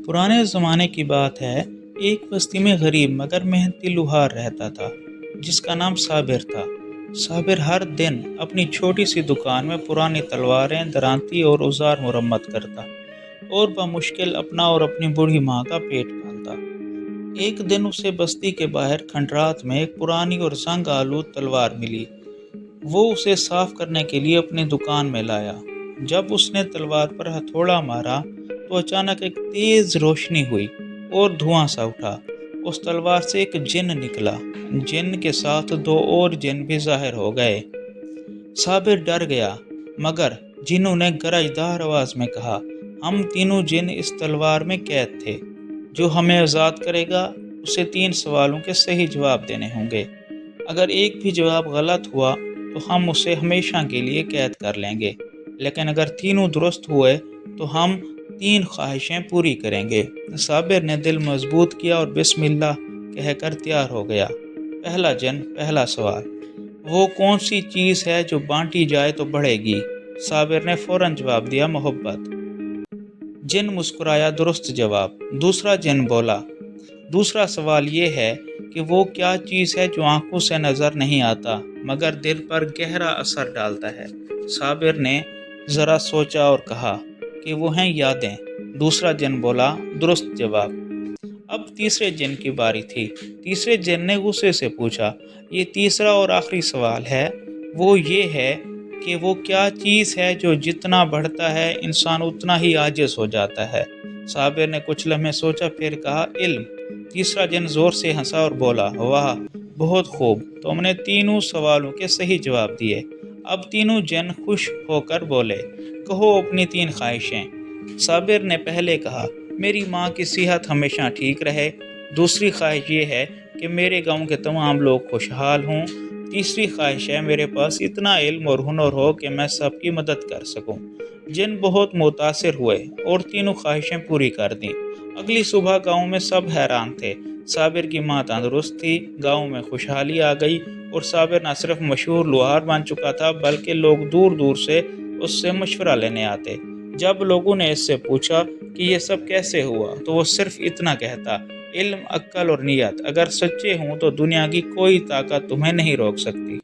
پرانے زمانے کی بات ہے، ایک بستی میں غریب مگر محنتی لوہار رہتا تھا جس کا نام صابر تھا۔ صابر ہر دن اپنی چھوٹی سی دکان میں پرانی تلواریں، درانتی اور اوزار مرمت کرتا اور بمشکل اپنا اور اپنی بوڑھی ماں کا پیٹ پالتا۔ ایک دن اسے بستی کے باہر کھنڈرات میں ایک پرانی اور زنگ آلود تلوار ملی۔ وہ اسے صاف کرنے کے لیے اپنی دکان میں لایا۔ جب اس نے تلوار پر ہتھوڑا مارا تو اچانک ایک تیز روشنی ہوئی اور دھواں سا اٹھا۔ اس تلوار سے ایک جن نکلا۔ جن کے ساتھ دو اور جن بھی ظاہر ہو گئے۔ صابر ڈر گیا، مگر جنوں نے گرجدار آواز میں کہا، ہم تینوں جن اس تلوار میں قید تھے۔ جو ہمیں آزاد کرے گا اسے 3 سوالوں کے صحیح جواب دینے ہوں گے۔ اگر ایک بھی جواب غلط ہوا تو ہم اسے ہمیشہ کے لیے قید کر لیں گے، لیکن اگر تینوں درست ہوئے تو ہم 3 خواہشیں پوری کریں گے۔ صابر نے دل مضبوط کیا اور بسم اللہ کہہ کر تیار ہو گیا۔ پہلا جن، پہلا سوال، وہ کون سی چیز ہے جو بانٹی جائے تو بڑھے گی؟ صابر نے فوراً جواب دیا، محبت۔ جن مسکرایا، درست جواب۔ دوسرا جن بولا، دوسرا سوال یہ ہے کہ وہ کیا چیز ہے جو آنکھوں سے نظر نہیں آتا مگر دل پر گہرا اثر ڈالتا ہے؟ صابر نے ذرا سوچا اور کہا کہ وہ ہیں یادیں۔ دوسرا جن بولا، درست جواب۔ اب تیسرے جن کی باری تھی۔ تیسرے جن نے غصے سے پوچھا، یہ تیسرا اور آخری سوال ہے، وہ یہ ہے کہ وہ کیا چیز ہے جو جتنا بڑھتا ہے انسان اتنا ہی عاجز ہو جاتا ہے؟ صابر نے کچھ لمحے سوچا، پھر کہا، علم۔ تیسرا جن زور سے ہنسا اور بولا، واہ، بہت خوب، تم نے تینوں سوالوں کے صحیح جواب دیے۔ اب تینوں جن خوش ہو کر بولے، کہو اپنی 3 خواہشیں۔ صابر نے پہلے کہا، میری ماں کی صحت ہمیشہ ٹھیک رہے۔ دوسری خواہش یہ ہے کہ میرے گاؤں کے تمام لوگ خوشحال ہوں۔ تیسری خواہش ہے میرے پاس اتنا علم اور ہنر ہو کہ میں سب کی مدد کر سکوں۔ جن بہت متاثر ہوئے اور تینوں خواہشیں پوری کر دیں۔ اگلی صبح گاؤں میں سب حیران تھے۔ صابر کی ماں تندرست تھی، گاؤں میں خوشحالی آ گئی اور صابر نہ صرف مشہور لوہار بن چکا تھا بلکہ لوگ دور دور سے اس سے مشورہ لینے آتے۔ جب لوگوں نے اس سے پوچھا کہ یہ سب کیسے ہوا تو وہ صرف اتنا کہتا، علم، عقل اور نیت اگر سچے ہوں تو دنیا کی کوئی طاقت تمہیں نہیں روک سکتی۔